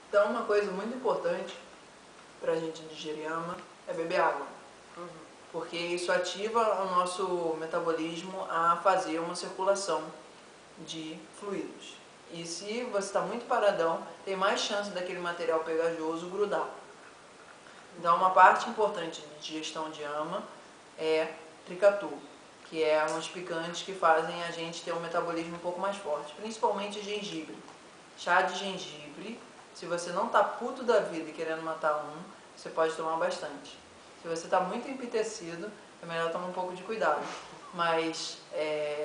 Então, uma coisa muito importante para a gente digerir ama é beber água. Porque isso ativa o nosso metabolismo a fazer uma circulação de fluidos. E se você está muito paradão, tem mais chance daquele material pegajoso grudar. Então, uma parte importante de digestão de ama é tricatu, que é uns picantes que fazem a gente ter um metabolismo um pouco mais forte, principalmente gengibre. Chá de gengibre, se você não está puto da vida e querendo matar um, você pode tomar bastante. Se você está muito empitecido, é melhor tomar um pouco de cuidado. Mas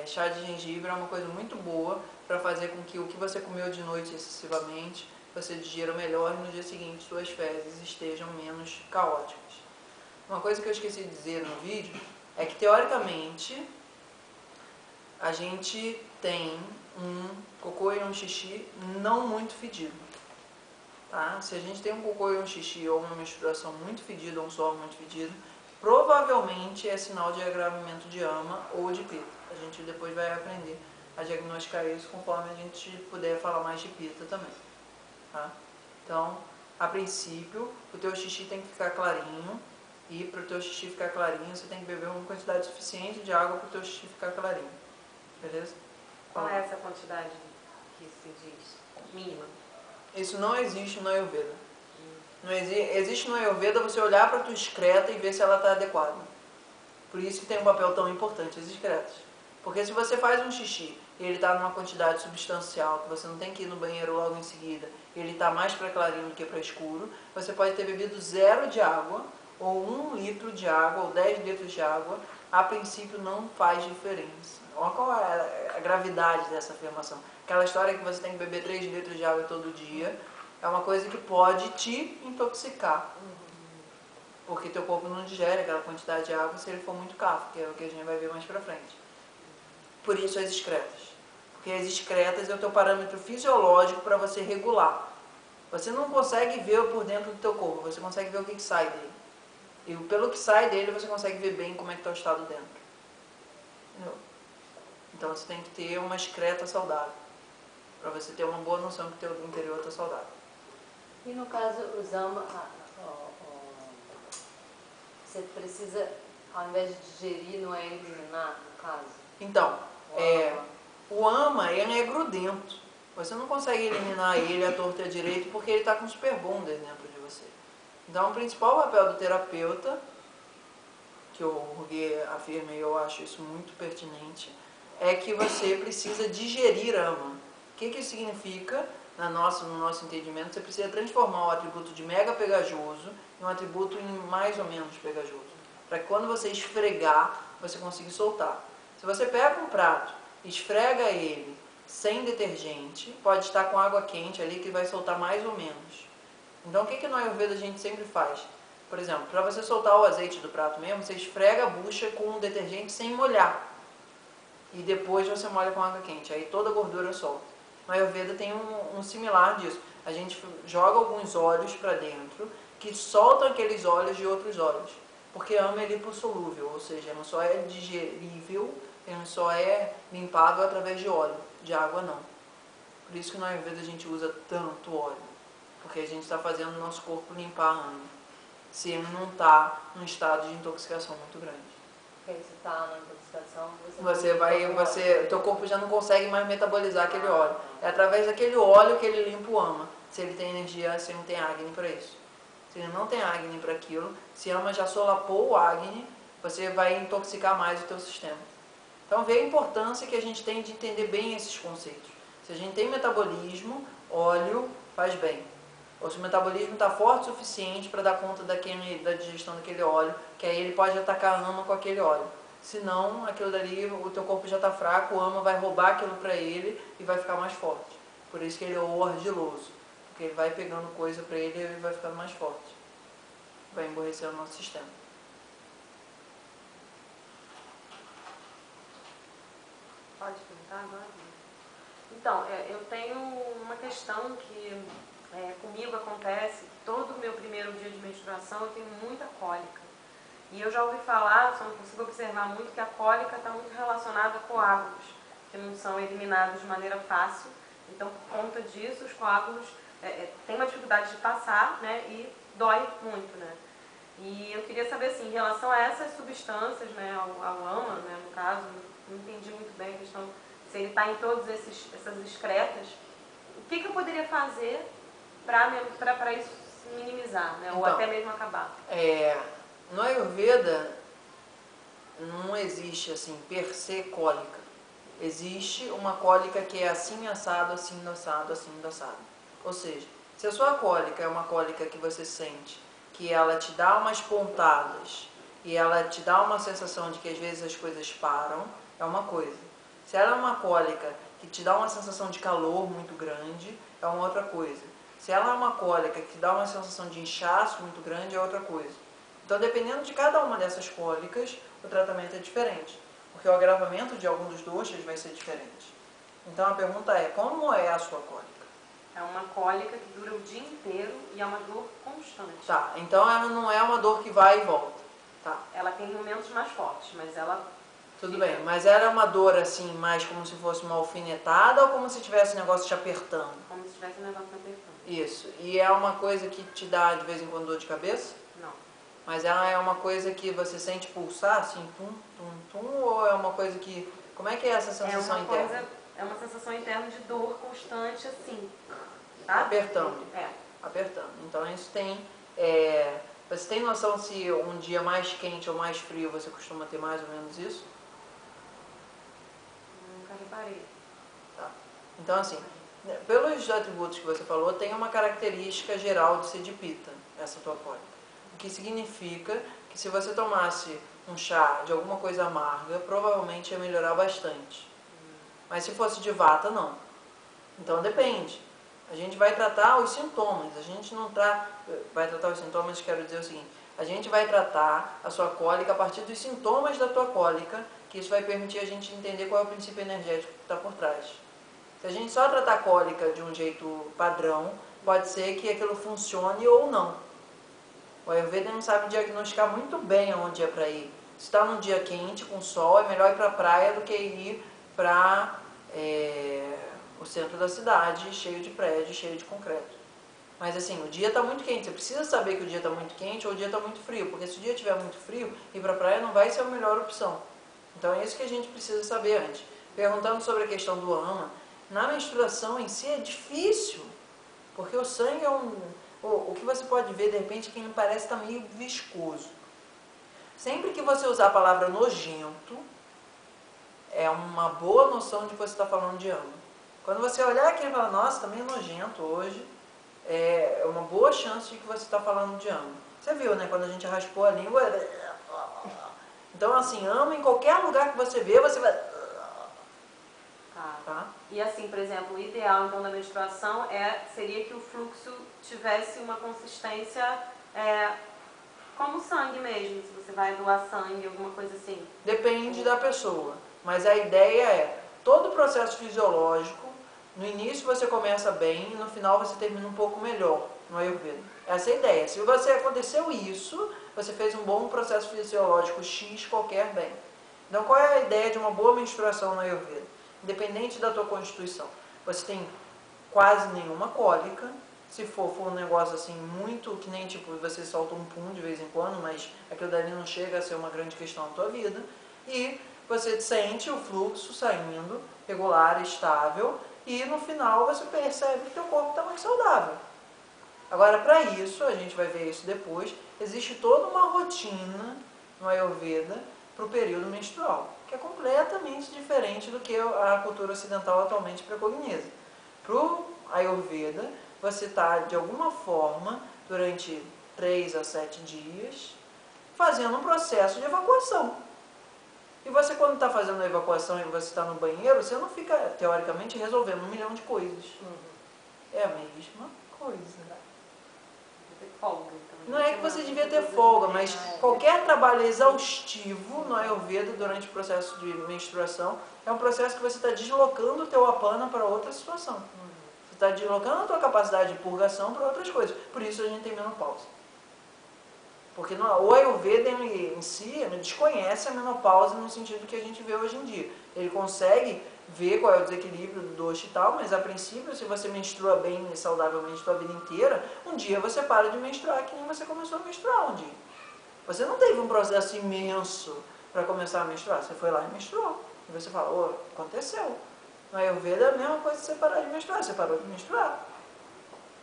chá de gengibre é uma coisa muito boa para fazer com que o que você comeu de noite excessivamente, você digira melhor e no dia seguinte suas fezes estejam menos caóticas. Uma coisa que eu esqueci de dizer no vídeo é que, teoricamente, a gente tem um cocô e um xixi não muito fedido. Tá? Se a gente tem um cocô e um xixi ou uma menstruação muito fedida ou um suor muito fedido, provavelmente é sinal de agravamento de ama ou de pita. A gente depois vai aprender a diagnosticar isso conforme a gente puder falar mais de pita também. Tá? Então, a princípio, o teu xixi tem que ficar clarinho. E para o teu xixi ficar clarinho, você tem que beber uma quantidade suficiente de água para o teu xixi ficar clarinho. Beleza? Qual é essa quantidade que se diz mínima? Isso não existe no Ayurveda. Não existe no Ayurveda você olhar para a tua excreta e ver se ela está adequada. Por isso que tem um papel tão importante as excretas. Porque se você faz um xixi e ele está numa quantidade substancial, que você não tem que ir no banheiro logo em seguida, e ele está mais para clarinho do que para escuro, você pode ter bebido 0 de água, ou 1 litro de água, ou 10 litros de água, a princípio não faz diferença. Olha qual é a gravidade dessa afirmação. Aquela história que você tem que beber 3 litros de água todo dia, é uma coisa que pode te intoxicar. Porque teu corpo não digere aquela quantidade de água se ele for muito cafo, que é o que a gente vai ver mais pra frente. Por isso as excretas. Porque as excretas é o teu parâmetro fisiológico para você regular. Você não consegue ver por dentro do teu corpo, você consegue ver o que sai dele. E pelo que sai dele, você consegue ver bem como é que está o estado dentro. Entendeu? Então você tem que ter uma excreta saudável, para você ter uma boa noção que o teu interior está saudável. E no caso, os ama, você precisa, ao invés de digerir, não é eliminar, no caso? Então, o ama, ele é grudento. Você não consegue eliminar ele à torta e à direita porque ele está com super bonder dentro de você. Então, o principal papel do terapeuta, que o Ruguet afirma e eu acho isso muito pertinente, é que você precisa digerir ama. O que isso significa? No nosso entendimento, você precisa transformar o atributo de mega pegajoso em um atributo em mais ou menos pegajoso. Para que quando você esfregar, você consiga soltar. Se você pega um prato, esfrega ele sem detergente, pode estar com água quente ali que vai soltar mais ou menos. Então, o que no Ayurveda a gente sempre faz? Por exemplo, para você soltar o azeite do prato mesmo, você esfrega a bucha com um detergente sem molhar. E depois você molha com água quente. Aí toda a gordura solta. No Ayurveda tem um similar disso. A gente joga alguns óleos para dentro que soltam aqueles óleos de outros óleos. Porque ama é lipossolúvel, ou seja, não só é digerível, ele só é limpável através de óleo, de água não. Por isso que no Ayurveda a gente usa tanto óleo. Porque a gente está fazendo o nosso corpo limpar a ama. Se ele não está num estado de intoxicação muito grande. Porque se está na intoxicação, teu corpo já não consegue mais metabolizar aquele óleo. É através daquele óleo que ele limpa o ama. Se ele tem energia, se ele não tem Agni para isso. Se ele não tem Agni para aquilo, se a ama já solapou o Agni, você vai intoxicar mais o teu sistema. Então vê a importância que a gente tem de entender bem esses conceitos. Se a gente tem metabolismo, óleo faz bem. Ou se o metabolismo está forte o suficiente para dar conta da digestão daquele óleo, que aí ele pode atacar a ama com aquele óleo. Se não, aquilo dali, o teu corpo já está fraco, o ama vai roubar aquilo para ele e vai ficar mais forte. Por isso que ele é o ardiloso. Porque ele vai pegando coisa para ele e ele vai ficando mais forte. Vai emborrecer o nosso sistema. Pode perguntar agora? Então, eu tenho uma questão que comigo acontece, todo o meu primeiro dia de menstruação eu tenho muita cólica. E eu já ouvi falar, só não consigo observar muito, que a cólica está muito relacionada a coágulos, que não são eliminados de maneira fácil. Então, por conta disso, os coágulos tem uma dificuldade de passar, né, e dói muito, né. E eu queria saber, assim, em relação a essas substâncias, né, ao AMA, né, no caso, não entendi muito bem a questão, se ele está em todas essas excretas, o que eu poderia fazer para isso se minimizar, né, ou Então, até mesmo acabar? No Ayurveda não existe, assim, per se cólica. Existe uma cólica que é assim assado, assim assado, assim assado. Ou seja, se a sua cólica é uma cólica que você sente que ela te dá umas pontadas e ela te dá uma sensação de que às vezes as coisas param, é uma coisa. Se ela é uma cólica que te dá uma sensação de calor muito grande, é uma outra coisa. Se ela é uma cólica que te dá uma sensação de inchaço muito grande, é outra coisa. Então, dependendo de cada uma dessas cólicas, o tratamento é diferente, porque o agravamento de algum dos doshas vai ser diferente. Então, a pergunta é, como é a sua cólica? É uma cólica que dura o dia inteiro e é uma dor constante. Tá, então ela não é uma dor que vai e volta. Tá. Ela tem momentos mais fortes, mas ela... Tudo bem, mas ela é uma dor assim, mais como se fosse uma alfinetada ou como se tivesse um negócio te apertando? Como se tivesse um negócio me apertando. Isso. E é uma coisa que te dá de vez em quando dor de cabeça? Não. Mas ela é uma coisa que você sente pulsar, assim, tum, tum, tum, ou é uma coisa que... Como é que é essa sensação interna? É uma sensação interna de dor constante, assim. Tá? Apertando. É. Apertando. Então isso tem... Você tem noção se um dia mais quente ou mais frio você costuma ter mais ou menos isso? Nunca reparei. Tá. Então assim, pelos atributos que você falou, tem uma característica geral de ser de Pitta, essa tua cólica. O que significa que se você tomasse um chá de alguma coisa amarga, provavelmente ia melhorar bastante. Mas se fosse de Vata, não. Então depende. A gente vai tratar os sintomas. A gente não vai tratar os sintomas, quero dizer o seguinte. A gente vai tratar a sua cólica a partir dos sintomas da tua cólica, que isso vai permitir a gente entender qual é o princípio energético que está por trás. Se a gente só tratar a cólica de um jeito padrão, pode ser que aquilo funcione ou não. O Ayurveda não sabe diagnosticar muito bem aonde é para ir. Se está num dia quente, com sol, é melhor ir para a praia do que ir para o centro da cidade, cheio de prédios, cheio de concreto. Mas assim, o dia está muito quente. Você precisa saber que o dia está muito quente ou o dia está muito frio. Porque se o dia estiver muito frio, ir para a praia não vai ser a melhor opção. Então é isso que a gente precisa saber antes. Perguntando sobre a questão do ama, na menstruação em si é difícil. Porque o sangue é o que você pode ver, de repente, que ele parece estar meio viscoso. Sempre que você usar a palavra nojento, é uma boa noção de que você está falando de ama. Quando você olhar aqui e falar, nossa, está meio nojento hoje, é uma boa chance de que você está falando de ama. Você viu, né? Quando a gente raspou a língua... Então, assim, ama em qualquer lugar que você vê, você vai... Tá. E assim, por exemplo, o ideal então da menstruação seria que o fluxo tivesse uma consistência como sangue mesmo, se você vai doar sangue, alguma coisa assim. Depende da pessoa, mas a ideia é, todo o processo fisiológico, no início você começa bem e no final você termina um pouco melhor no Ayurveda. Essa é a ideia. Se aconteceu isso, você fez um bom processo fisiológico X qualquer bem. Então qual é a ideia de uma boa menstruação no Ayurveda? Independente da tua constituição. Você tem quase nenhuma cólica. Se for um negócio assim muito, que nem tipo, você solta um pum de vez em quando, mas aquilo dali não chega a ser uma grande questão na tua vida. E você sente o fluxo saindo regular, estável, e no final você percebe que teu corpo está mais saudável. Agora, para isso, a gente vai ver isso depois, existe toda uma rotina no Ayurveda para o período menstrual, que é completamente diferente do que a cultura ocidental atualmente preconiza. Para o Ayurveda, você está, de alguma forma, durante 3 a 7 dias, fazendo um processo de evacuação. E você, quando está fazendo a evacuação e você está no banheiro, você não fica, teoricamente, resolvendo 1 milhão de coisas. É a mesma coisa. Folga, então. Não é que você devia ter folga, mas qualquer trabalho exaustivo no Ayurveda durante o processo de menstruação é um processo que você está deslocando o teu apana para outra situação. Você está deslocando a tua capacidade de purgação para outras coisas. Por isso a gente tem menopausa. Porque o Ayurveda em si ele desconhece a menopausa no sentido que a gente vê hoje em dia. Ele consegue ver qual é o desequilíbrio do dosha e tal, mas a princípio, se você menstrua bem e saudavelmente a sua vida inteira, um dia você para de menstruar que nem você começou a menstruar um dia. Você não teve um processo imenso para começar a menstruar, você foi lá e menstruou. E você fala, ô, aconteceu. No Ayurveda é a mesma coisa que você parar de menstruar, você parou de menstruar.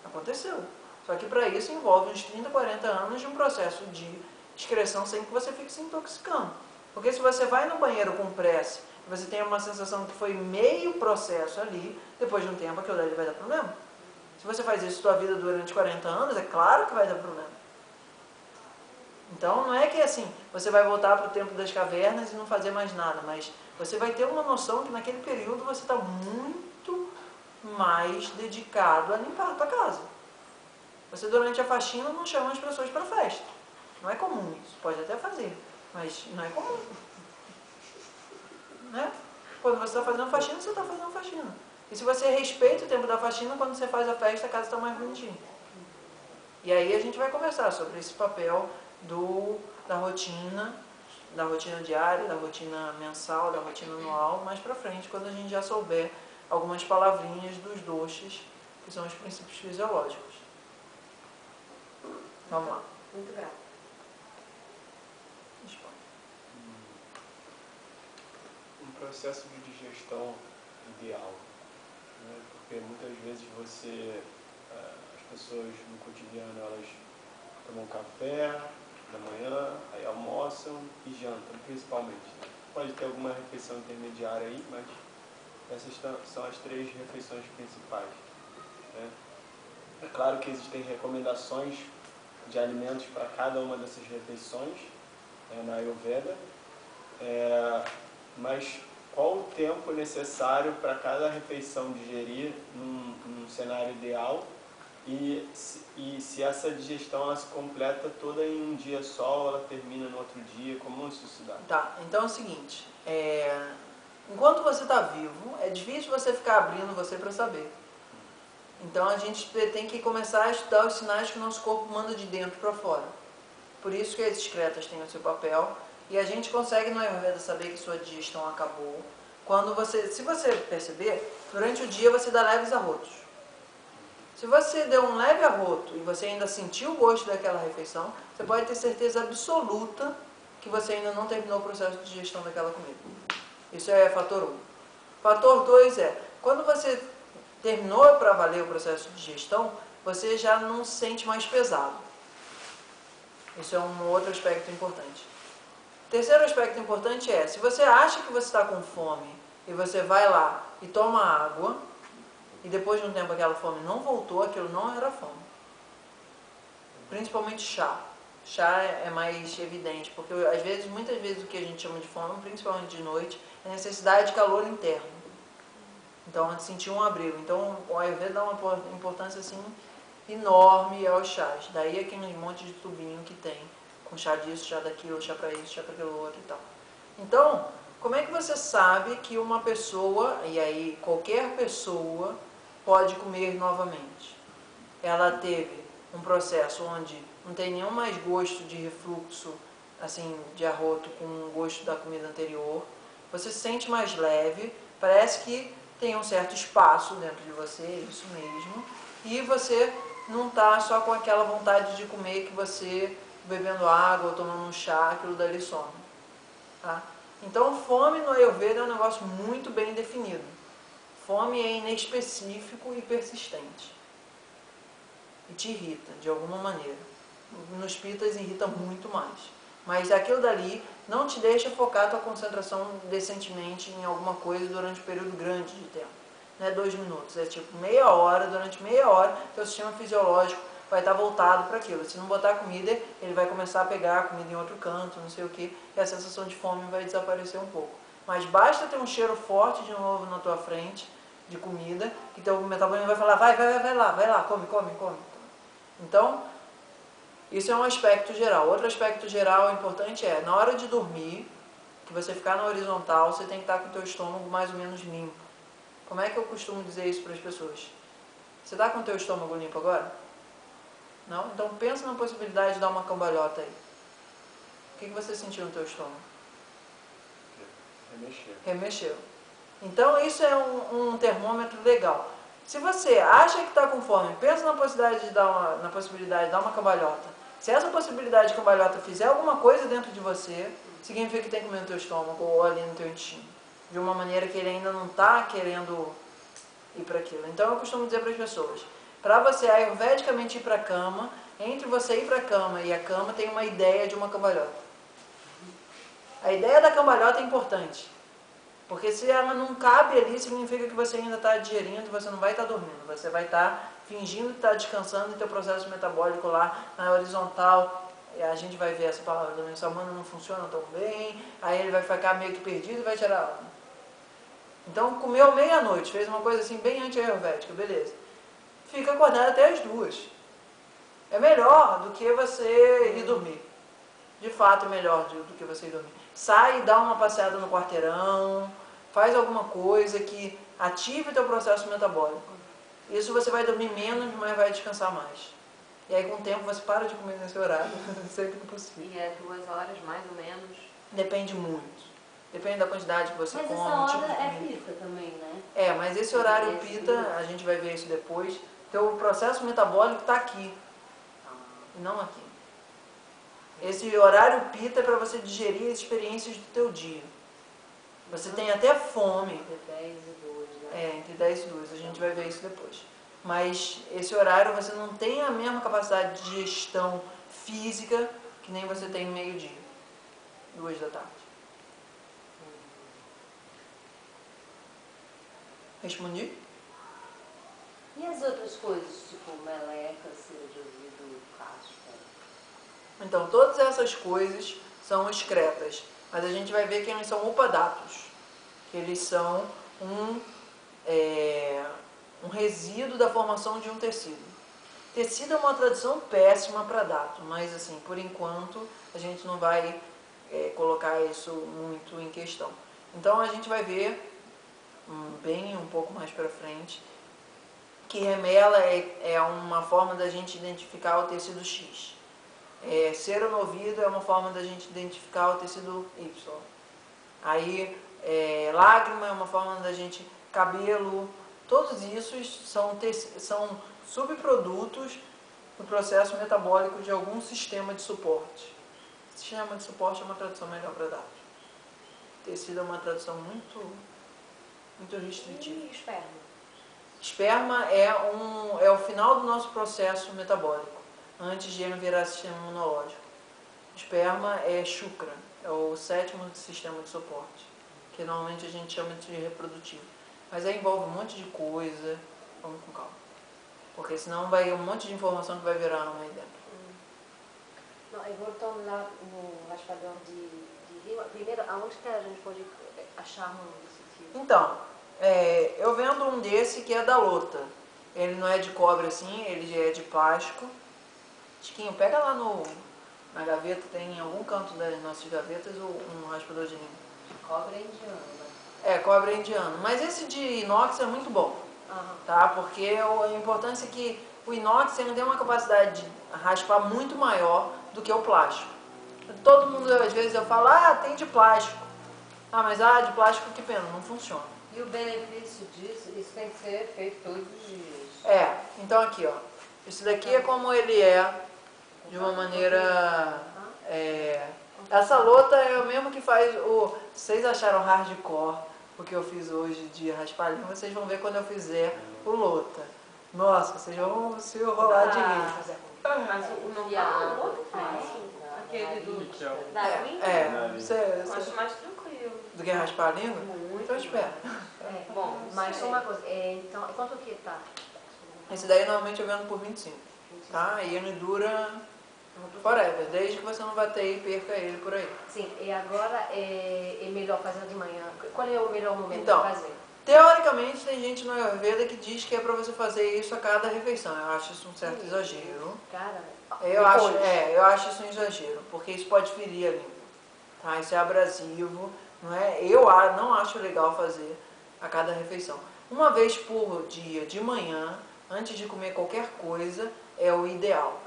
Aconteceu. Só que para isso envolve uns 30, 40 anos de um processo de excreção sem que você fique se intoxicando. Porque se você vai no banheiro com pressa, você tem uma sensação que foi meio processo ali, depois de um tempo aquilo dali vai dar problema. Se você faz isso sua vida durante 40 anos, é claro que vai dar problema. Então não é que assim, você vai voltar para o tempo das cavernas e não fazer mais nada, mas você vai ter uma noção que naquele período você está muito mais dedicado a limpar a tua casa. Você durante a faxina não chama as pessoas para festa. Não é comum isso, pode até fazer, mas não é comum. Né? Quando você está fazendo faxina, você está fazendo faxina. E se você respeita o tempo da faxina, quando você faz a festa, a casa está mais bonitinha. E aí a gente vai conversar sobre esse papel da rotina diária, da rotina mensal, da rotina anual, mais pra frente, quando a gente já souber algumas palavrinhas dos doshas, que são os princípios fisiológicos. Vamos lá. Muito grata. Um processo de digestão ideal, né? Porque muitas vezes as pessoas no cotidiano, elas tomam café da manhã, aí almoçam e jantam, principalmente. Pode ter alguma refeição intermediária aí, mas essas são as 3 refeições principais, né? É claro que existem recomendações de alimentos para cada uma dessas refeições, na Ayurveda, mas qual o tempo necessário para cada refeição digerir num cenário ideal e se essa digestão ela se completa toda em um dia só ou ela termina no outro dia, como isso se dá? Tá, então é o seguinte, enquanto você está vivo, é difícil você ficar abrindo você para saber. Então a gente tem que começar a estudar os sinais que o nosso corpo manda de dentro para fora. Por isso que as excretas têm o seu papel. E a gente consegue no Ayurveda saber que sua digestão acabou. Se você perceber, durante o dia você dá leves arrotos. Se você deu um leve arroto e você ainda sentiu o gosto daquela refeição, você pode ter certeza absoluta que você ainda não terminou o processo de digestão daquela comida. Isso é fator 1. Fator 2 quando você terminou para valer o processo de digestão, você já não se sente mais pesado. Isso é um outro aspecto importante. Terceiro aspecto importante se você acha que você está com fome e você vai lá e toma água, e depois de um tempo aquela fome não voltou, aquilo não era fome. Principalmente chá. Chá é mais evidente, porque muitas vezes o que a gente chama de fome, principalmente de noite, é necessidade de calor interno. Então, a gente sentir um abrigo. Então, o Ayurveda dá uma importância assim enorme aos chás. Daí aquele monte de tubinho que tem, com chá disso, chá daquilo, chá para isso, chá para aquilo outro e tal. Então, como é que você sabe que uma pessoa, e aí qualquer pessoa, pode comer novamente? Ela teve um processo onde não tem nenhum mais gosto de refluxo, assim, de arroto com o gosto da comida anterior. Você se sente mais leve, parece que tem um certo espaço dentro de você, isso mesmo. E você não está só com aquela vontade de comer que você, bebendo água ou tomando um chá, aquilo dali some. Tá? Então, fome no Ayurveda é um negócio muito bem definido. Fome é inespecífico e persistente. E te irrita, de alguma maneira. Nos pitas irrita muito mais. Mas aquilo dali não te deixa focar a tua concentração decentemente em alguma coisa durante um período grande de tempo. Não é 2 minutos, é tipo meia hora, durante meia hora, teu sistema fisiológico vai estar voltado para aquilo. Se não botar comida, ele vai começar a pegar a comida em outro canto, não sei o que, e a sensação de fome vai desaparecer um pouco. Mas basta ter um cheiro forte de novo na tua frente, de comida, que teu metabolismo vai falar, vai lá, come. Então, isso é um aspecto geral. Outro aspecto geral importante na hora de dormir, que você ficar na horizontal, você tem que estar com o teu estômago mais ou menos limpo. Como é que eu costumo dizer isso para as pessoas? Você está com o teu estômago limpo agora? Não? Então pensa na possibilidade de dar uma cambalhota aí. O que você sentiu no teu estômago? Remexeu. Remexeu. Então isso é um termômetro legal. Se você acha que está com fome, pensa na possibilidade de dar uma cambalhota. Se essa possibilidade de cambalhota fizer alguma coisa dentro de você, significa que tem que comer no teu estômago ou ali no teu intestino. De uma maneira que ele ainda não está querendo ir para aquilo. Então eu costumo dizer para as pessoas, para você ayurvedicamente ir para a cama, entre você ir para a cama e a cama tem uma ideia de uma cambalhota. A ideia da cambalhota é importante. Porque se ela não cabe ali, significa que você ainda está digerindo, você não vai estar dormindo. Você vai estar fingindo que está descansando e teu processo metabólico lá na horizontal. E a gente vai ver essa palavra também, sua mão não funciona tão bem, aí ele vai ficar meio que perdido e vai tirar ela. Então comeu meia-noite, fez uma coisa assim bem anti-ayurvédica, beleza. Fica acordado até as 2. É melhor do que você ir dormir. De fato é melhor do que você ir dormir. Sai e dá uma passeada no quarteirão, faz alguma coisa que ative o teu processo metabólico. Isso você vai dormir menos, mas vai descansar mais. E aí com o tempo você para de comer nesse horário, sempre que possível. E é 2 horas mais ou menos? Depende muito. Depende da quantidade que você Mas come. essa tipo hora de é comida. pita também, né? É, mas esse horário Esse pita, a gente vai ver isso depois. Teu processo metabólico está aqui, e não aqui. Esse horário pita é para você digerir as experiências do teu dia. Você tem até fome. Entre 10 e 2, né? É, entre 10 e 2, a gente vai ver isso depois. Mas esse horário você não tem a mesma capacidade de gestão física que nem você tem no meio-dia, 2 da tarde. Respondi? E as outras coisas, tipo meleca, cera de ouvido, caspa? Então, todas essas coisas são excretas, mas a gente vai ver que eles são upadatos, que eles são um resíduo da formação de um tecido. Tecido é uma tradução péssima para dato, mas assim, por enquanto a gente não vai colocar isso muito em questão. Então a gente vai ver bem um pouco mais para frente que remela é uma forma da gente identificar o tecido X. Cera no ouvido é uma forma da gente identificar o tecido Y. Aí lágrima é uma forma da gente, cabelo, todos isso são subprodutos do processo metabólico de algum sistema de suporte. Sistema de suporte é uma tradução melhor para dados. Tecido é uma tradução muito restritiva. E esperma? Esperma é o final do nosso processo metabólico, antes de ele virar sistema imunológico. Esperma é Shukra, é o 7º sistema de suporte, que normalmente a gente chama de reprodutivo. Mas aí envolve um monte de coisa, vamos com calma. Porque senão vai um monte de informação que vai virar alma aí dentro. Não, e voltando lá no raspador de rio, primeiro, aonde que a gente pode achar um desse tipo? Então, eu vendo um desse que é da Lota. Ele não é de cobre assim, ele é de plástico. Chiquinho, pega lá na gaveta, tem em algum canto das nossas gavetas um raspador de rio. Cobre é indiano, né? Cobre é indiano. Mas esse de inox é muito bom. Tá? Porque a importância é que o inox ele tem uma capacidade de raspar muito maior do que o plástico. Todo mundo, às vezes, eu falo, tem de plástico. Mas de plástico que pena, não funciona. E o benefício disso, isso tem que ser feito todos os dias. Então aqui, ó. Esse daqui é como ele é, de uma maneira... essa Lota é o mesmo que faz o... Vocês acharam hardcore o que eu fiz hoje de raspar língua, vocês vão ver quando eu fizer o Lota. Nossa, vocês vão se rolar de rir. Mas o normal, o outro faz. Aquele da língua? Eu acho mais tranquilo. Do que raspar a língua? Muito. Então espera. Bom, mas só uma coisa, então, quanto que tá? Esse daí normalmente eu vendo por 25, tá? E ele dura forever, desde que você não bater e perca ele por aí. Sim, e agora é melhor fazer de manhã. Qual é o melhor momento Então, para fazer? Teoricamente tem gente no Ayurveda que diz que é para você fazer isso a cada refeição. Eu acho isso um certo exagero. Cara, Eu acho isso um exagero, porque isso pode ferir a língua. Tá? Isso é abrasivo, não é? Eu não acho legal fazer a cada refeição. Uma vez por dia, de manhã, antes de comer qualquer coisa, é o ideal.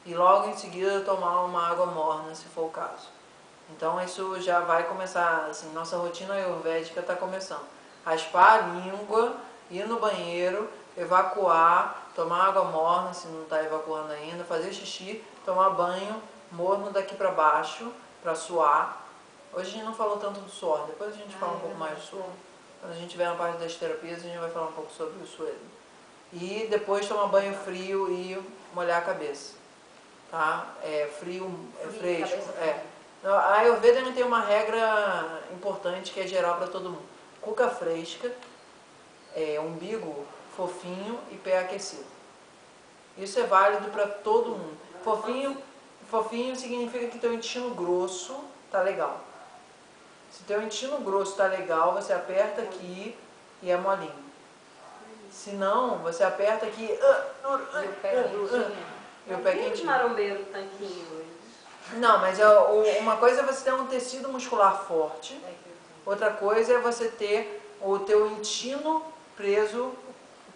E logo em seguida tomar uma água morna, se for o caso. Então isso já vai começar, assim, nossa rotina ayurvédica está começando. raspar a língua, ir no banheiro, evacuar, tomar água morna se não está evacuando ainda, fazer xixi, tomar banho morno daqui para baixo, para suar. Hoje a gente não falou tanto do suor, depois a gente fala um pouco mais do suor. Quando a gente tiver na parte das terapias, a gente vai falar um pouco sobre o suor. E depois tomar banho frio e molhar a cabeça. Tá? Frio, fresco. A Ayurveda tem uma regra importante que é geral para todo mundo. Cuca fresca, umbigo fofinho e pé aquecido. Isso é válido para todo mundo. Fofinho significa que teu intestino grosso tá legal. Se teu intestino grosso tá legal, você aperta aqui e é molinho. Se não, você aperta aqui E o pé quentinho. e o pé Tem quentinho. marombeiro tanquinho. Não, mas uma coisa é você ter um tecido muscular forte, outra coisa é você ter o teu intestino preso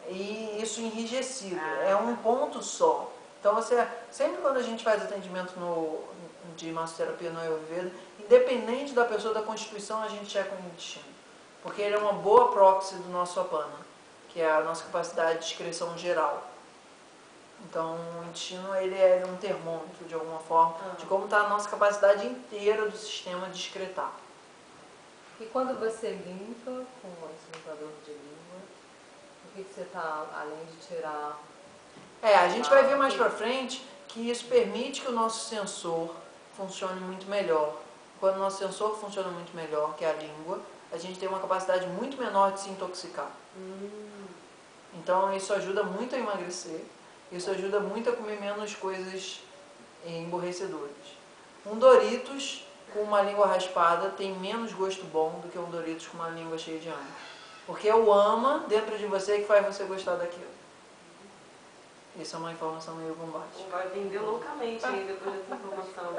e isso enrijecido. É um ponto só. Então sempre quando a gente faz atendimento de massoterapia no Ayurveda, independente da pessoa, da constituição, a gente checa o intestino. Porque ele é uma boa proxy do nosso apana, que é a nossa capacidade de excreção geral. Então, o intestino ele é um termômetro, de alguma forma, de como está a nossa capacidade inteira do sistema de excretar. E quando você limpa com esse limpador de língua, o que você está, além de tirar... A gente vai ver mais pra frente que isso permite que o nosso sensor funcione muito melhor. Quando o nosso sensor funciona muito melhor, que é a língua, a gente tem uma capacidade muito menor de se intoxicar. Então, isso ajuda muito a emagrecer. Isso ajuda muito a comer menos coisas emborrecedoras. Um Doritos com uma língua raspada tem menos gosto bom do que um Doritos com uma língua cheia de ama. Porque é o ama dentro de você que faz você gostar daquilo. Isso é uma informação meio bombástica. Vai vender loucamente aí depois dessa informação.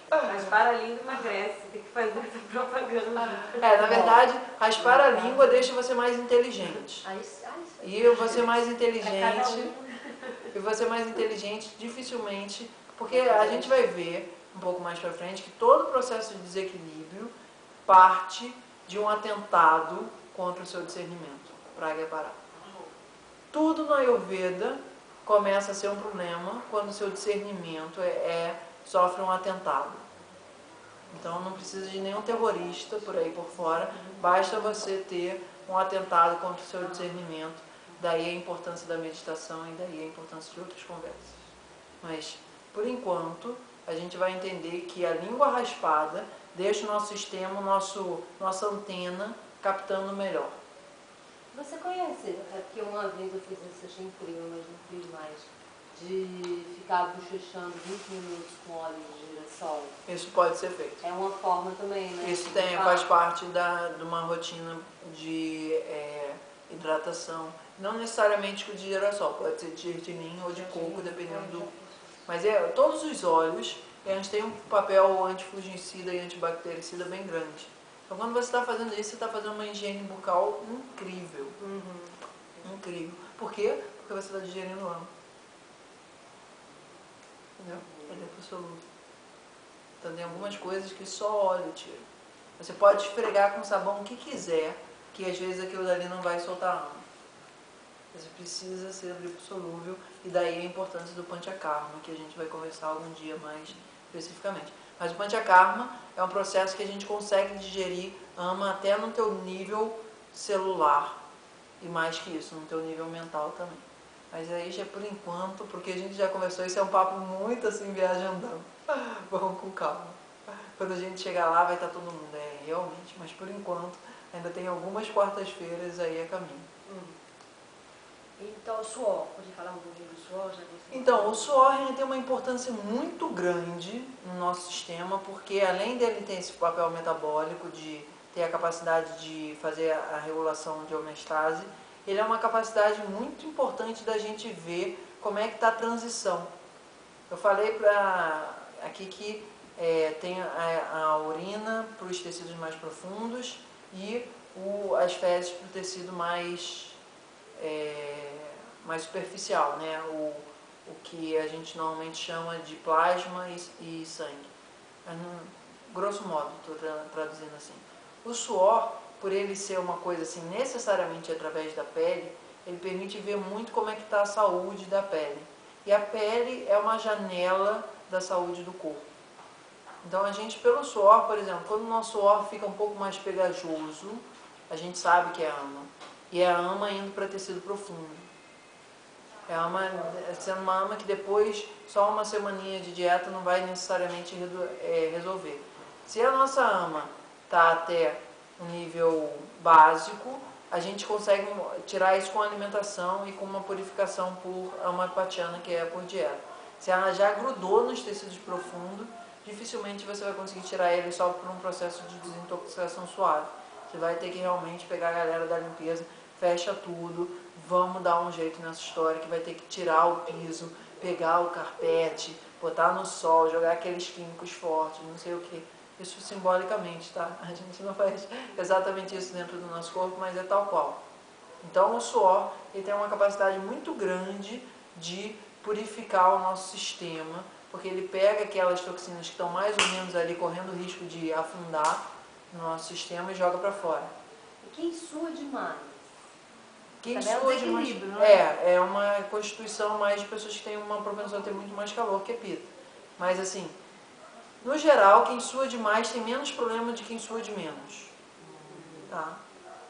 Raspar a língua emagrece, tem que fazer essa propaganda. Na verdade, raspar a língua deixa você mais inteligente. E você mais inteligente, dificilmente, porque a gente vai ver um pouco mais pra frente que todo o processo de desequilíbrio parte de um atentado contra o seu discernimento, Pragyaparata. Tudo no Ayurveda começa a ser um problema quando o seu discernimento sofre um atentado. Então não precisa de nenhum terrorista por aí por fora, basta você ter um atentado contra o seu discernimento. Daí a importância da meditação e daí a importância de outras conversas. Mas, por enquanto, a gente vai entender que a língua raspada deixa o nosso sistema, nossa antena, captando melhor. Você conhece, porque uma vez eu fiz isso, achei incrível, mas não fiz mais, de ficar bochechando 20 minutos com óleo de girassol? Isso pode ser feito. É uma forma também, né? Isso faz parte de uma rotina de hidratação. Não necessariamente com de girassol, pode ser de gergelim ou de coco, dependendo do... Mas todos os óleos, eles têm um papel antifungicida e antibactericida bem grande. Então quando você está fazendo isso, você está fazendo uma higiene bucal incrível. Incrível. Por quê? Porque você está digerindo amo. Entendeu? Ele é absoluto. Então tem algumas coisas que só óleo tira. Você pode esfregar com sabão o que quiser, que às vezes aquilo dali não vai soltar amo. Você precisa ser lipossolúvel, e daí a importância do Panchakarma, que a gente vai conversar algum dia mais especificamente. Mas o Panchakarma é um processo que a gente consegue digerir ama até no teu nível celular, e mais que isso, no teu nível mental também. Mas aí já por enquanto, porque a gente já conversou, isso é um papo muito assim, viajandão. Vamos com calma. Quando a gente chegar lá vai estar todo mundo, realmente, mas por enquanto ainda tem algumas quartas-feiras aí a caminho. Então, o suor, pode falar um pouquinho do suor? Já que Então, o suor ele tem uma importância muito grande no nosso sistema, porque além dele ter esse papel metabólico, de ter a capacidade de fazer a regulação de homeostase, ele é uma capacidade muito importante da gente ver como é que está a transição. Eu falei aqui que tem a urina para os tecidos mais profundos e as fezes para o tecido mais superficial, né? O que a gente normalmente chama de plasma e sangue. Grosso modo, estou traduzindo assim. O suor, por ele ser uma coisa assim, necessariamente através da pele, ele permite ver muito como é que está a saúde da pele. E a pele é uma janela da saúde do corpo. Então a gente, pelo suor, por exemplo, quando o nosso suor fica um pouco mais pegajoso, a gente sabe que é ama. E é a ama indo para tecido profundo. É a ama, sendo uma ama que depois, só uma semaninha de dieta não vai necessariamente resolver. Se a nossa ama está até um nível básico, a gente consegue tirar isso com alimentação e com uma purificação por ama hepatiana, que é por dieta. Se ela já grudou nos tecidos profundos, dificilmente você vai conseguir tirar ele só por um processo de desintoxicação suave. Você vai ter que realmente pegar a galera da limpeza, fecha tudo, vamos dar um jeito nessa história, que vai ter que tirar o piso, pegar o carpete, botar no sol, jogar aqueles químicos fortes, não sei o que. Isso simbolicamente, tá? A gente não faz exatamente isso dentro do nosso corpo, mas é tal qual. Então o suor ele tem uma capacidade muito grande de purificar o nosso sistema, porque ele pega aquelas toxinas que estão mais ou menos ali correndo o risco de afundar no nosso sistema e joga para fora. E quem sua demais? Quem Também é um sua demais desequilíbrio, não é? é uma constituição mais de pessoas que têm uma propensão a ter muito mais calor que pita. Mas assim, no geral, quem sua demais tem menos problema de quem sua de menos. Tá?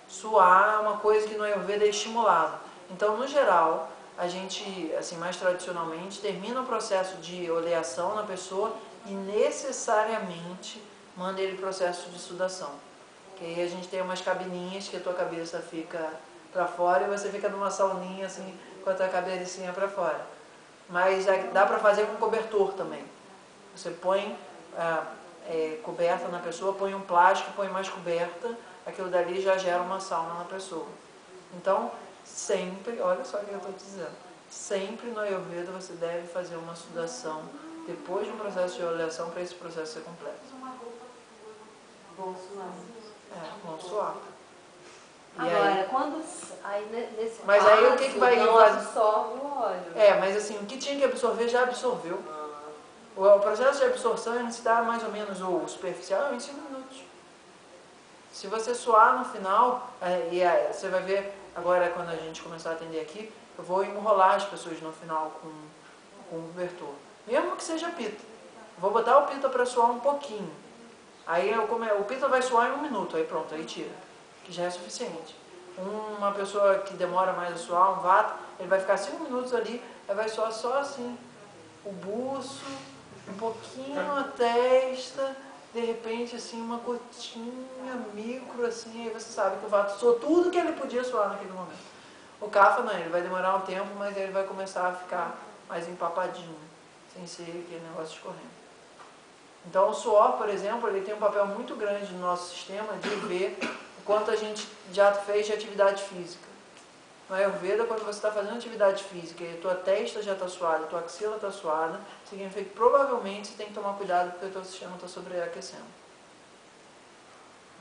Suar é uma coisa que no Ayurveda é estimulado. Então, no geral, a gente, assim, mais tradicionalmente, termina o processo de oleação na pessoa e necessariamente manda ele processo de sudação. Que aí a gente tem umas cabininhas que a tua cabeça fica para fora e você fica numa sauninha assim com a tua cabecinha para fora. Mas dá para fazer com cobertor também. Você põe coberta na pessoa, põe um plástico, põe mais coberta, aquilo dali já gera uma sauna na pessoa. Então, sempre, olha só o que eu estou dizendo, sempre no Ayurveda você deve fazer uma sudação depois de um processo de oleação para esse processo ser completo. Bom suar. Bom suar. E Agora, aí, quando aí nesse mas caso, aí o que vai não fazer? absorve o óleo. Mas assim, o que tinha que absorver já absorveu. O processo de absorção ele se dá mais ou menos, o superficial, em 5 minutos. Se você suar no final, você vai ver, agora quando a gente começar a atender aqui, eu vou enrolar as pessoas no final com o cobertor. Mesmo que seja pita. Eu vou botar o pita para suar um pouquinho. Aí o pita vai suar em 1 minuto, aí pronto, aí tira. Que já é suficiente. Uma pessoa que demora mais a suar, um vata, ele vai ficar 5 minutos ali, aí vai suar só assim, o buço, um pouquinho a testa, de repente assim uma gotinha micro assim, aí você sabe que o vata suou tudo que ele podia suar naquele momento. O kapha não, ele vai demorar um tempo, mas ele vai começar a ficar mais empapadinho, sem ser aquele negócio escorrendo. Então o suor, por exemplo, ele tem um papel muito grande no nosso sistema de ver o quanto a gente já fez de atividade física. No Ayurveda, quando você está fazendo atividade física e a tua testa já está suada, a tua axila está suada, significa que provavelmente você tem que tomar cuidado porque o teu sistema está sobreaquecendo.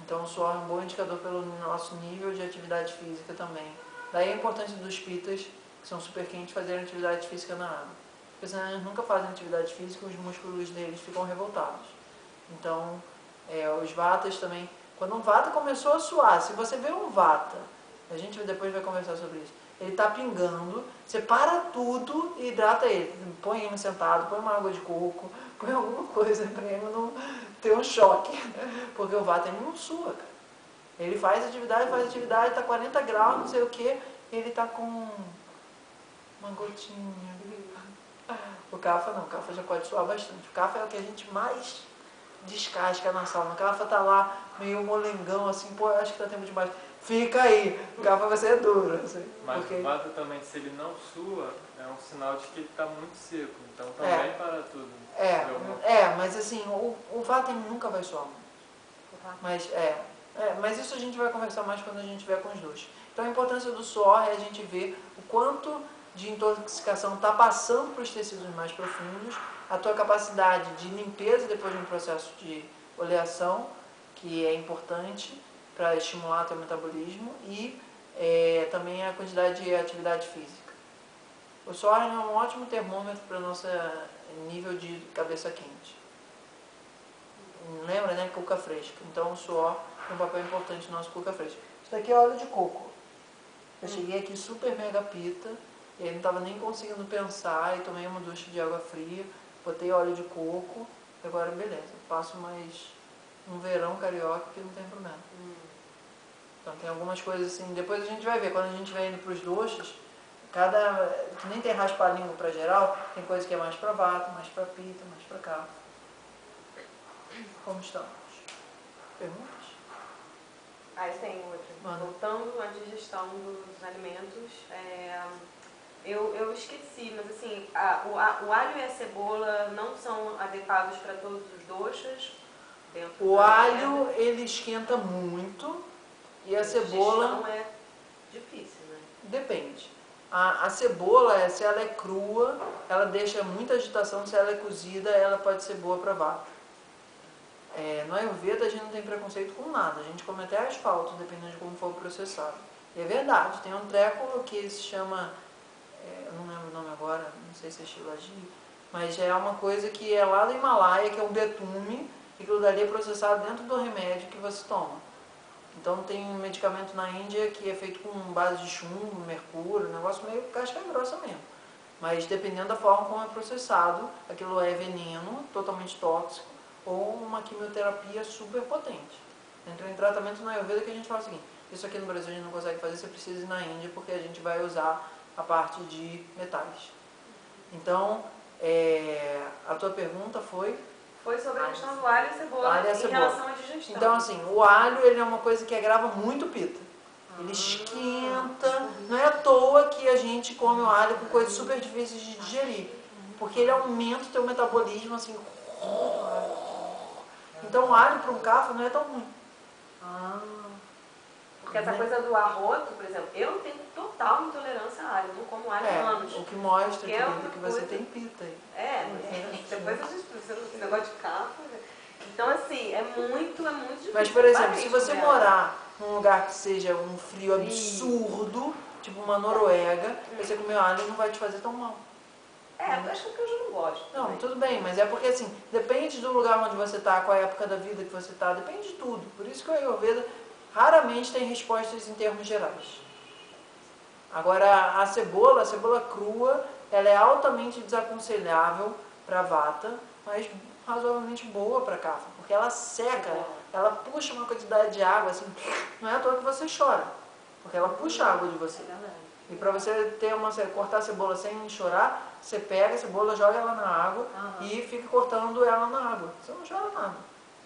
Então o suor é um bom indicador pelo nosso nível de atividade física também. Daí a importância dos pitas, que são super quentes, fazerem atividade física na água. Porque senão eles nunca fazem atividade física, os músculos deles ficam revoltados. Então, os vatas também, quando um vata começou a suar, se você vê um vata, a gente depois vai conversar sobre isso, ele está pingando, você para tudo e hidrata ele. Põe ele sentado, põe uma água de coco, põe alguma coisa para ele não ter um choque. Porque o vata ele não sua, cara. Ele faz atividade, está 40 graus, não sei o que, ele está com uma gotinha. O kapha não, o kapha já pode suar bastante. O kapha é o que a gente mais descasca na sauna. O kapha tá lá meio molengão, assim, pô, eu acho que tá tempo demais. Fica aí, o kapha vai ser duro. Assim, mas porque... o vata também, se ele não sua, é um sinal de que ele está muito seco. Então também para tudo. Mas assim, o vata nunca vai suar muito. Mas isso a gente vai conversar mais quando a gente estiver com os dois. Então a importância do suor é a gente ver o quanto de intoxicação está passando para os tecidos mais profundos, a tua capacidade de limpeza depois de um processo de oleação, que é importante para estimular teu metabolismo, e também a quantidade de atividade física. O suor é um ótimo termômetro para o nosso nível de cabeça quente. Lembra, né? Cuca fresca. Então o suor tem um papel importante no nosso cuca fresca. Isso daqui é óleo de coco. Eu cheguei aqui super mega pita, e aí não estava nem conseguindo pensar, e tomei uma ducha de água fria, botei óleo de coco, e agora beleza, passo mais um verão carioca que não tem problema. Então tem algumas coisas assim, depois a gente vai ver, quando a gente vai indo para os doces, que nem tem raspa-língua para geral, tem coisa que é mais para vata, mais para pita, mais para cá. Como estamos? Perguntas? Eu tenho outra. Manda. Voltando à digestão dos alimentos, eu esqueci, mas assim, o alho e a cebola não são adequados para todos os doces? O alho, ele esquenta muito, e a cebola... Digestão é difícil, né? Depende. A cebola, se ela é crua, ela deixa muita agitação, se ela é cozida, ela pode ser boa para vata. No Ayurveda a gente não tem preconceito com nada, a gente come até asfalto, dependendo de como for processado. E é verdade, tem um treco que se chama, eu não lembro o nome agora, não sei se é Shilajit, mas é uma coisa que é lá do Himalaia, que é um betume, e aquilo dali é processado dentro do remédio que você toma. Então tem um medicamento na Índia que é feito com base de chumbo, mercúrio, um negócio meio casca grossa mesmo. Mas dependendo da forma como é processado, aquilo é veneno, totalmente tóxico, ou uma quimioterapia super potente. Entra em tratamento na Ayurveda que a gente fala o seguinte, isso aqui no Brasil a gente não consegue fazer, você precisa ir na Índia porque a gente vai usar a parte de metais. Então, a tua pergunta foi? Foi sobre a questão do alho e cebola Alho e em cebola. relação à digestão. Então, assim, o alho ele é uma coisa que agrava muito pita. Ele esquenta. Não é à toa que a gente come o alho com coisas super difíceis de digerir. Porque ele aumenta o teu metabolismo, assim. Então, o alho para um cafa não é tão ruim. Porque essa coisa do arroto, por exemplo, eu não tenho total intolerância a alho, eu não como alho há anos. O que mostra, Porque é querido, uma que você coisa- tem pita aí. Depois a gente precisa desse negócio de cafa. Né? Então, assim, é muito difícil. Mas, por exemplo, Parece se você comer morar num lugar que seja um frio absurdo, tipo uma Noruega, você comer alho não vai te fazer tão mal. alho. Acho que eu já não gosto. Não, também. tudo bem, mas é porque assim, depende do lugar onde você está, qual é a época da vida que você está, depende de tudo. Por isso que o Ayurveda raramente tem respostas em termos gerais. Agora, a cebola crua, ela é altamente desaconselhável para vata, mas razoavelmente boa para kapha, porque ela seca, ela puxa uma quantidade de água, assim, não é à toa que você chora, porque ela puxa a água de você. E para você cortar a cebola sem chorar, você pega a cebola, joga ela na água e fica cortando ela na água. Você não chora nada.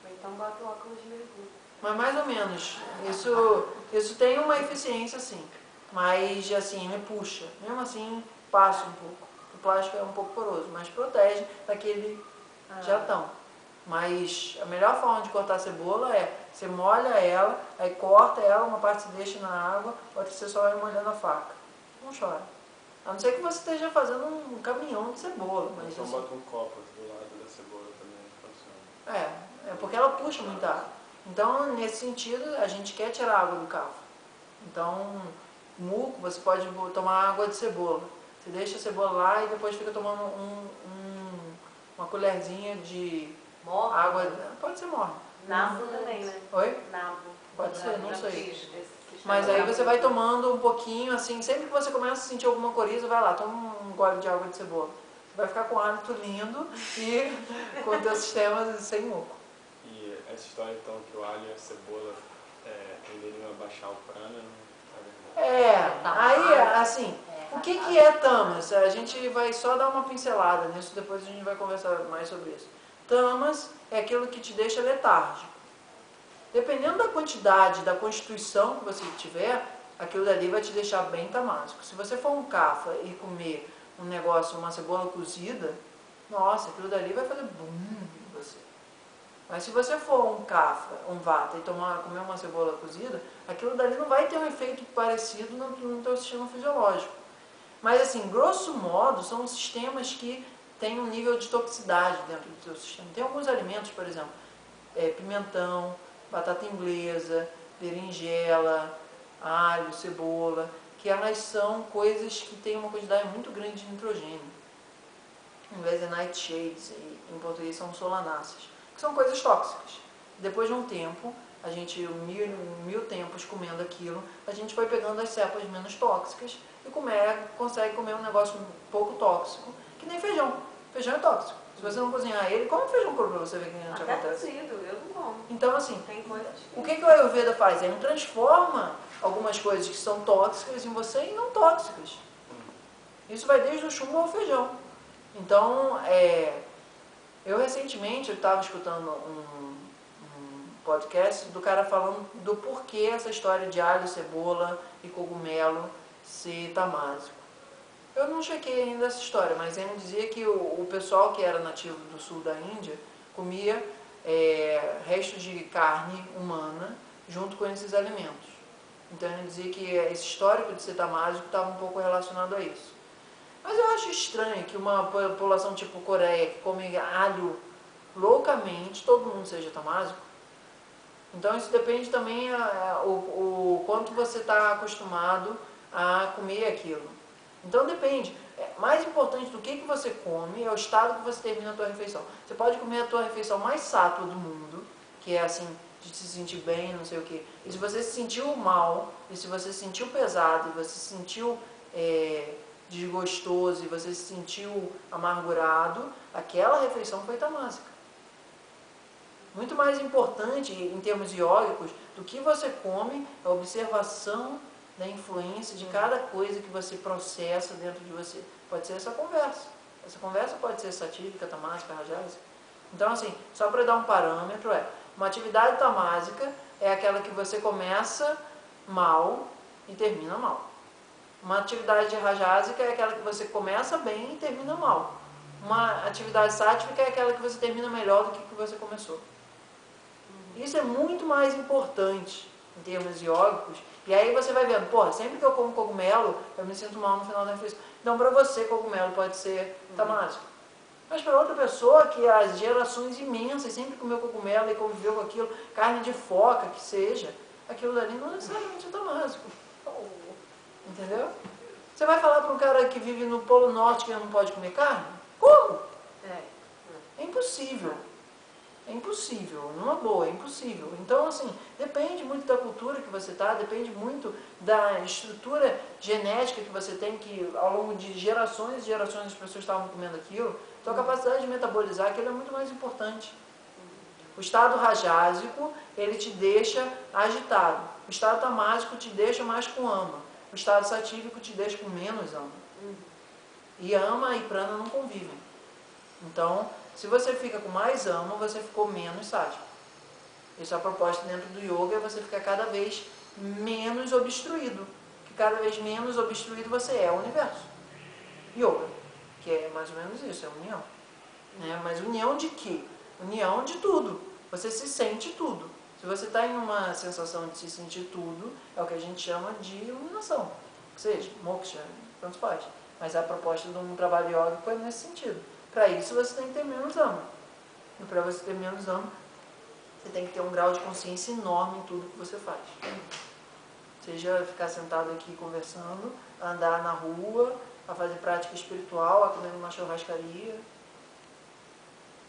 Então bota o óculos de mergulho. Mas mais ou menos. Isso tem uma eficiência, sim. Mas, assim, me puxa. Mesmo assim, passa um pouco. O plástico é um pouco poroso, mas protege daquele jatão. Mas a melhor forma de cortar a cebola é, você molha ela, aí corta ela, uma parte você deixa na água, outra você só vai molhando a faca. Não chora. A não ser que você esteja fazendo um caminhão de cebola. Mas Então assim, bota um copo do lado da cebola também, funciona. é porque ela puxa muita água. Então, nesse sentido, a gente quer tirar a água do kapha. Então, muco, você pode tomar água de cebola. Você deixa a cebola lá e depois fica tomando uma colherzinha de Morna? água. Pode ser morna. Nabo também, né? Oi? Nabo. Pode ser, não Já sei. fiz esse Mas sistema. aí você vai tomando um pouquinho, assim, sempre que você começa a sentir alguma coriza, vai lá, toma um gole de água de cebola. Você vai ficar com o hálito lindo e com o teu sistema sem muco. E essa história, então, que o alho e a cebola tenderiam a baixar o prana, não Aí, assim, o que é tamas? A gente vai só dar uma pincelada nisso, depois a gente vai conversar mais sobre isso. Tamas é aquilo que te deixa letárgico. Dependendo da quantidade, da constituição que você tiver, aquilo dali vai te deixar bem tamásico. Se você for um kapha e comer um negócio, uma cebola cozida, nossa, aquilo dali vai fazer bum em você. Mas se você for um kapha, um vata, e comer uma cebola cozida, aquilo dali não vai ter um efeito parecido no teu sistema fisiológico. Mas assim, grosso modo, são sistemas que têm um nível de toxicidade dentro do teu sistema. Tem alguns alimentos, por exemplo, pimentão, batata inglesa, berinjela, alho, cebola, que elas são coisas que têm uma quantidade muito grande de nitrogênio. Em inglês é nightshades, e em português são solanáceas, que são coisas tóxicas. Depois de um tempo, a gente mil tempos comendo aquilo, a gente vai pegando as cepas menos tóxicas e consegue comer um negócio um pouco tóxico, que nem feijão. Feijão é tóxico. Se você não cozinhar ele, come feijão cru pra você ver o que Até acontece. cozido, eu não como. Então, assim, Tem coisas que... o que o Ayurveda faz? Ele transforma algumas coisas que são tóxicas em você em não tóxicas. Isso vai desde o chumbo ao feijão. Então, eu recentemente estava escutando um podcast do cara falando do porquê essa história de alho, cebola e cogumelo ser tamásico. Eu não chequei ainda essa história, mas ele dizia que o pessoal que era nativo do sul da Índia comia restos de carne humana junto com esses alimentos. Então ele dizia que esse histórico de ser tamásico estava um pouco relacionado a isso. Mas eu acho estranho que uma população tipo Coreia, que come alho loucamente, todo mundo seja tamásico. Então isso depende também o quanto você está acostumado a comer aquilo. Então depende. Mais importante do que você come é o estado que você termina a tua refeição. Você pode comer a tua refeição mais sátua do mundo, que é assim, de se sentir bem, não sei o quê. E se você se sentiu mal, e se você se sentiu pesado, e você se sentiu desgostoso, e você se sentiu amargurado, aquela refeição foi tamásica. Muito mais importante, em termos iógicos, do que você come, é a observação da influência de cada coisa que você processa dentro de você. Pode ser essa conversa. Essa conversa pode ser satírica, tamásica, rajásica. Então, assim, só para dar um parâmetro, uma atividade tamásica é aquela que você começa mal e termina mal. Uma atividade rajásica é aquela que você começa bem e termina mal. Uma atividade sática é aquela que você termina melhor do que você começou. Isso é muito mais importante em termos iógicos. E aí você vai vendo, porra, sempre que eu como cogumelo, eu me sinto mal no final da refeição. Então, para você, cogumelo pode ser tamásico. Mas para outra pessoa que as gerações imensas sempre comeu cogumelo e conviveu com aquilo, carne de foca que seja, aquilo dali não necessariamente é tamásico. Entendeu? Você vai falar para um cara que vive no Polo Norte que não pode comer carne? Como? É impossível. É impossível, numa boa, é impossível. Então, assim, depende muito da cultura que você está, depende muito da estrutura genética que você tem, que ao longo de gerações e gerações as pessoas estavam comendo aquilo. Então, a capacidade de metabolizar aquilo é muito mais importante. O estado rajásico, ele te deixa agitado. O estado tamásico te deixa mais com ama. O estado satívico te deixa com menos ama. E ama e prana não convivem. Então, se você fica com mais ama, você ficou menos sático. Isso é a proposta dentro do yoga, é você ficar cada vez menos obstruído. Que cada vez menos obstruído você é o universo. Yoga, que é mais ou menos isso, é união. Mas união de quê? União de tudo. Você se sente tudo. Se você está em uma sensação de se sentir tudo, é o que a gente chama de iluminação. Ou seja, moksha, tantos faz. Mas a proposta de um trabalho yógico é nesse sentido. Para isso você tem que ter menos ama. E para você ter menos ama, você tem que ter um grau de consciência enorme em tudo que você faz. Seja ficar sentado aqui conversando, a andar na rua, a fazer prática espiritual, a comer numa churrascaria.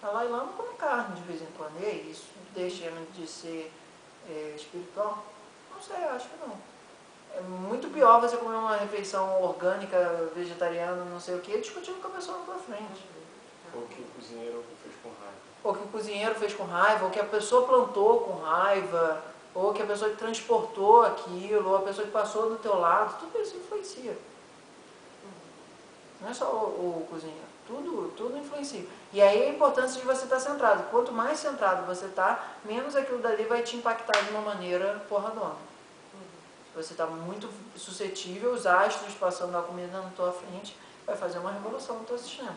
Dalai Lama come carne de vez em quando. E é isso. Deixa de ser espiritual? Não sei, acho que não. É muito pior você comer uma refeição orgânica, vegetariana, não sei o que, discutindo com a pessoa na tua frente. Ou que o cozinheiro fez com raiva. Ou que o cozinheiro fez com raiva, ou que a pessoa plantou com raiva, ou que a pessoa que transportou aquilo, ou a pessoa que passou do teu lado, tudo isso influencia. Não é só o cozinheiro, tudo influencia. E aí a importância de você estar centrado. Quanto mais centrado você está, menos aquilo dali vai te impactar de uma maneira porradona. Se você está muito suscetível, os astros passando a comida na tua frente, vai fazer uma revolução no teu sistema.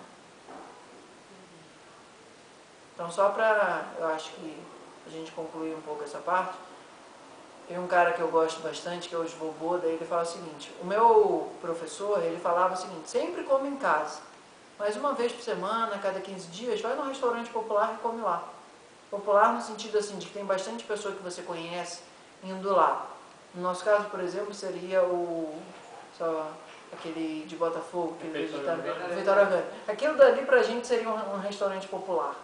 Então, só para, eu acho que a gente concluir um pouco essa parte, tem um cara que eu gosto bastante, que é o Svoboda, ele fala o seguinte, o meu professor, ele falava o seguinte, sempre come em casa, mas uma vez por semana, a cada 15 dias, vai num restaurante popular e come lá. Popular no sentido assim, de que tem bastante pessoa que você conhece indo lá. No nosso caso, por exemplo, seria aquele de Botafogo, aquele Vitória Grande. Aquilo dali pra gente seria um restaurante popular.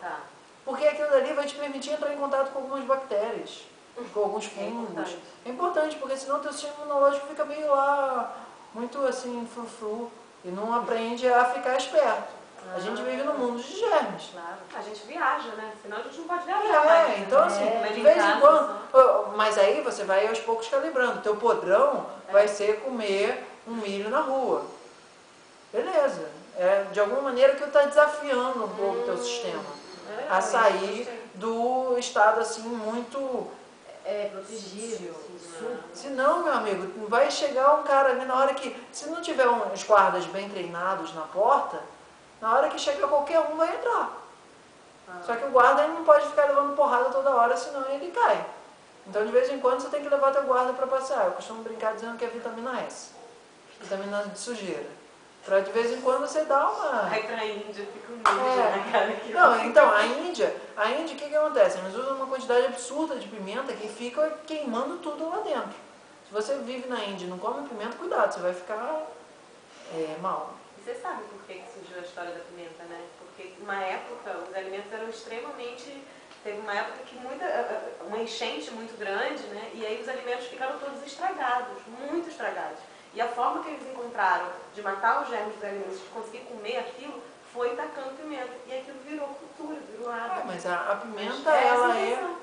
Porque aquilo dali vai te permitir entrar em contato com algumas bactérias. com alguns fungos. É importante, porque senão o teu sistema imunológico fica meio lá, muito assim, frufru, e não aprende a ficar esperto. A gente vive num mundo de germes. Claro. A gente viaja, né? Senão a gente não pode viajar mais. Então assim, de vez em quando... Mas aí você vai aos poucos calibrando. Teu podrão vai ser comer um milho na rua. Beleza. É de alguma maneira que está desafiando um pouco o teu sistema. A sair do estado assim muito... protegido. Se não, meu amigo, vai chegar um cara ali na hora que... Se não tiver uns guardas bem treinados na porta... Na hora que chegar qualquer um vai entrar. Só que o guarda ele não pode ficar levando porrada toda hora, senão ele cai. Então de vez em quando você tem que levar teu guarda para passear. Eu costumo brincar dizendo que é vitamina S. Vitamina de sujeira. Para de vez em quando você dá uma... Vai pra Índia, fica um milho na cara aqui. Não, então a Índia, o que acontece? Eles usam uma quantidade absurda de pimenta que fica queimando tudo lá dentro. Se você vive na Índia e não come pimenta, cuidado, você vai ficar mal. Você sabe por que surgiu a história da pimenta, né? Porque uma época os alimentos eram extremamente... Teve uma época que uma enchente muito grande, né? E aí os alimentos ficaram todos estragados, muito estragados. E a forma que eles encontraram de matar os germes dos alimentos, de conseguir comer aquilo, foi tacando pimenta. E aquilo virou cultura, virou hábito. Mas a pimenta,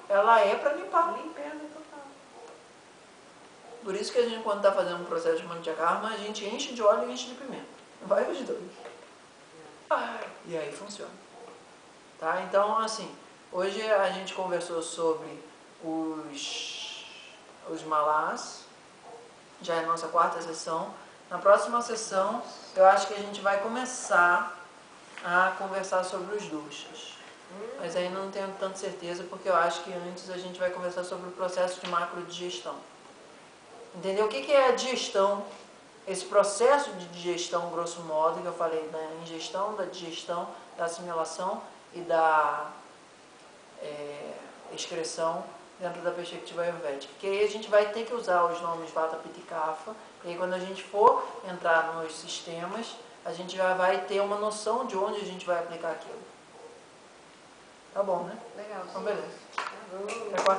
ela é para limpar. Limpeza total. Por isso que a gente, quando está fazendo um processo de mantiakarma, a gente enche de óleo e enche de pimenta. Vai os dois. E aí funciona. Tá? Então, assim, hoje a gente conversou sobre os malás. Já é a nossa 4ª sessão. Na próxima sessão, eu acho que a gente vai começar a conversar sobre os doshas. Mas ainda não tenho tanta certeza, porque eu acho que antes a gente vai conversar sobre o processo de macrodigestão. Entendeu? O que é a digestão? Esse processo de digestão, grosso modo, que eu falei da ingestão, da digestão, da assimilação e da excreção dentro da perspectiva ayurvédica. Que aí a gente vai ter que usar os nomes Vata, Pitta e Kapha, e aí quando a gente for entrar nos sistemas, a gente já vai ter uma noção de onde a gente vai aplicar aquilo. Tá bom, né? Legal. Então, beleza. Uhum. É a 4ª